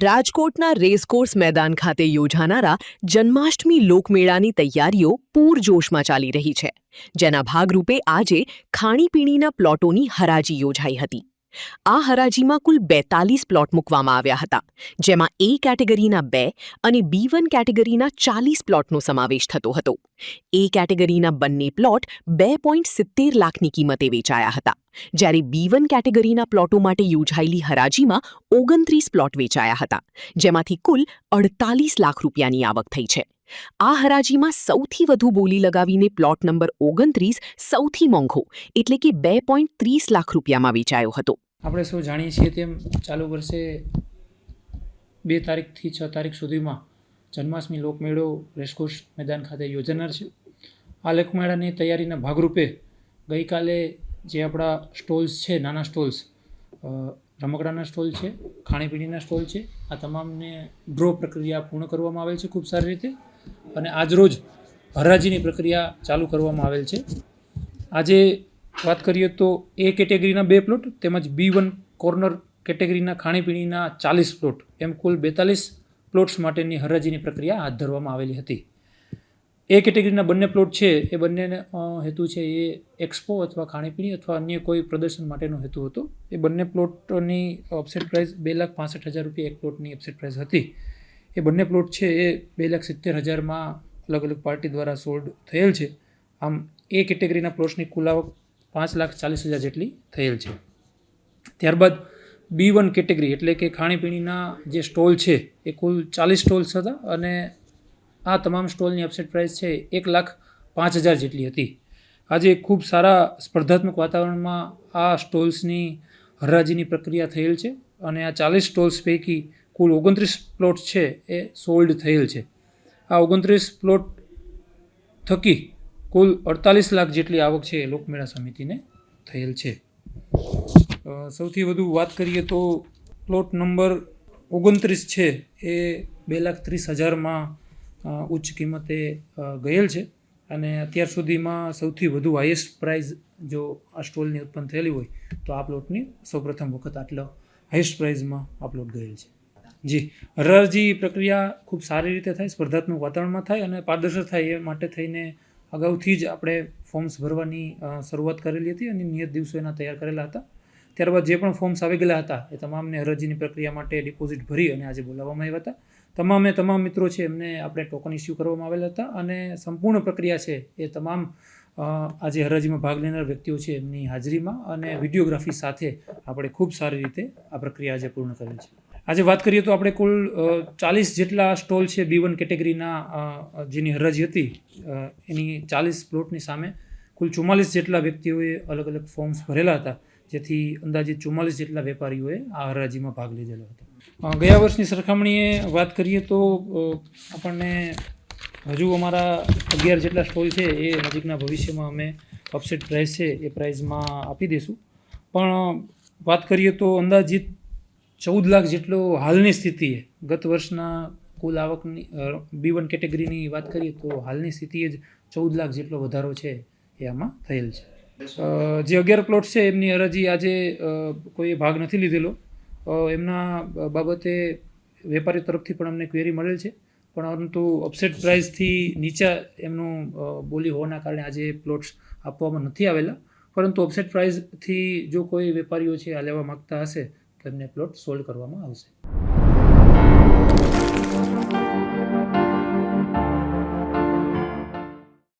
રાજકોટના રેસકોર્સ મેદાન ખાતે યોજાનારા જન્માષ્ટમી લોકમેળાની તૈયારીઓ પૂરજોશમાં ચાલી રહી છે, જેના ભાગરૂપે આજે ખાણીપીણીના પ્લોટોની હરાજી યોજાઈ હતી. આ હરાજીમાં કુલ 42 પ્લોટ મૂકવામાં આવ્યા હતા, જેમાં એ કેટેગરીના 2 અને B1 કેટેગરીના 40 પ્લોટનો સમાવેશ થતો હતો. એ કેટેગરીના બંને પ્લોટ 2.70 લાખની કિંમતે વેચાયા હતા, જ્યારે B1 કેટેગરીના પ્લોટો માટે યોજાયેલી હરાજીમાં 29 પ્લોટ વેચાયા હતા, જેમાંથી કુલ 48 લાખ રૂપિયાની આવક થઈ છે. આ હરાજીમાં સૌથી વધુ બોલી લગાવીને પ્લોટ નંબર 29 સૌથી મોંઘો એટલે કે 2.30 લાખ રૂપિયામાં વેચાયો હતો. આપણે સૌ જાણીએ છીએ તેમ ચાલુ વર્ષે 2 તારીખથી 6 તારીખ સુધીમાં જન્માષ્ટમી લોકમેળો રેસકોર્સ મેદાન ખાતે યોજાનાર છે. આ લોકમેળાની તૈયારીના ભાગરૂપે ગઈકાલે જે આપણા સ્ટોલ્સ છે, નાના સ્ટોલ્સ, રમકડાના સ્ટોલ છે, ખાણીપીણીના સ્ટોલ છે, આ તમામને ડ્રો પ્રક્રિયા પૂર્ણ કરવામાં આવેલ છે ખૂબ સારી રીતે, અને આજરોજ હરાજીની પ્રક્રિયા ચાલુ કરવામાં આવેલ છે. આજે વાત કરીએ તો એ કેટેગરીના 2 પ્લોટ તેમજ B1 કોર્નર કેટેગરીના ખાણીપીણીના 40 પ્લોટ એમ કુલ 42 પ્લોટ્સ માટેની હરાજીની પ્રક્રિયા હાથ ધરવામાં આવેલી હતી. એ કેટેગરીના બંને પ્લોટ છે એ બંનેનો હેતુ છે એ એક્સપો અથવા ખાણીપીણી અથવા અન્ય કોઈ પ્રદર્શન માટેનો હેતુ હતો. એ બંને પ્લોટની ઓફસેટ પ્રાઇસ 2,65,000 રૂપિયા એક પ્લોટની ઓફસેટ પ્રાઇસ હતી. એ બંને પ્લોટ છે એ 2,70,000માં અલગ અલગ પાર્ટી દ્વારા સોલ્ડ થયેલ છે. આમ એ કેટેગરીના પ્લોટ્સની કુલ આવક 5,40,000 જેટલી થયેલ છે. ત્યારબાદ B1 કેટેગરી એટલે કે ખાણીપીણીના જે સ્ટોલ છે એ કુલ 40 સ્ટોલ્સ હતા, અને આ તમામ સ્ટોલની ઓફસેટ પ્રાઇસ છે 1,05,000 જેટલી હતી. આજે ખૂબ સારા સ્પર્ધાત્મક વાતાવરણમાં આ સ્ટોલ્સની હરાજીની પ્રક્રિયા થયેલ છે, અને આ 40 સ્ટોલ્સ પૈકી કુલ 29 પ્લોટ છે એ સોલ્ડ થયેલ છે. આ 29 પ્લોટ થકી કુલ 48 લાખ જેટલી આવક છે એ લોકમેળા સમિતિને થયેલ છે. સૌથી વધુ વાત કરીએ તો પ્લોટ નંબર 29 છે એ 2,30,000માં ઉચ્ચ કિંમતે ગયેલ છે, અને અત્યાર સુધીમાં સૌથી વધુ હાઈએસ્ટ પ્રાઇઝ જો આ સ્ટોલની ઉત્પન્ન થયેલી હોય તો આ પ્લોટની સૌપ્રથમ વખત આટલો હાઈએસ્ટ પ્રાઇઝમાં આ પ્લોટ ગયેલ છે. જી, હરાજી પ્રક્રિયા ખૂબ સારી રીતે થાય, સ્પર્ધાત્મક વાતાવરણમાં થાય અને પારદર્શક થાય એ માટે થઈને અગાઉથી જ આપણે ફોર્મ્સ ભરવાની શરૂઆત કરેલી હતી અને નિયત દિવસો એના તૈયાર કરેલા હતા. ત્યારબાદ જે પણ ફોર્મ્સ આવી ગયેલા હતા એ તમામને હરાજીની પ્રક્રિયા માટે ડિપોઝિટ ભરી અને આજે બોલાવવામાં આવ્યા હતા. તમામ મિત્રો છે એમને આપણે ટોકન ઇસ્યુ કરવામાં આવેલા હતા, અને સંપૂર્ણ પ્રક્રિયા છે એ તમામ આજે હરાજીમાં ભાગ લેનાર વ્યક્તિઓ છે એમની હાજરીમાં અને વિડીયોગ્રાફી સાથે આપણે ખૂબ સારી રીતે આ પ્રક્રિયા આજે પૂર્ણ કરેલ છે. આજે વાત કરીએ તો આપણે કુલ 40 જેટલા સ્ટોલ છે B1 કેટેગરીના જેની હરાજી હતી એની 40 પ્લોટની સામે કુલ 44 જેટલા વ્યક્તિઓએ અલગ અલગ ફોર્મ્સ ભરેલા હતા, જેથી અંદાજિત 44 જેટલા વેપારીઓએ આ હરાજીમાં ભાગ લીધેલો હતો. ગયા વર્ષની સરખામણીએ વાત કરીએ તો આપણને હજુ અમારા 11 જેટલા સ્ટોલ છે એ નજીકના ભવિષ્યમાં અમે ઓફસેટ પ્રાઇસ છે એ પ્રાઇઝમાં આપી દઈશું. પણ વાત કરીએ તો અંદાજિત 14 લાખ જેટલો હાલની સ્થિતિએ ગત વર્ષના કુલ આવકની B1 કેટેગરીની વાત કરીએ તો હાલની સ્થિતિએ જ 14 લાખ જેટલો વધારો છે એ આમાં થયેલ છે. જે 11 પ્લોટ છે એમની હરાજી આજે કોઈએ ભાગ નથી લીધેલો. એમના બાબતે વેપારી તરફથી પણ અમને ક્વેરી મળેલ છે, પરંતુ ઓફસેટ પ્રાઇસથી નીચા એમનું બોલી હોવાના કારણે આજે પ્લોટ્સ આપવામાં નથી આવેલા. પરંતુ ઓફસેટ પ્રાઇસથી જો કોઈ વેપારીઓ છે આ લેવા માગતા હશે તો એમને પ્લોટ સોલ્ડ કરવામાં આવશે.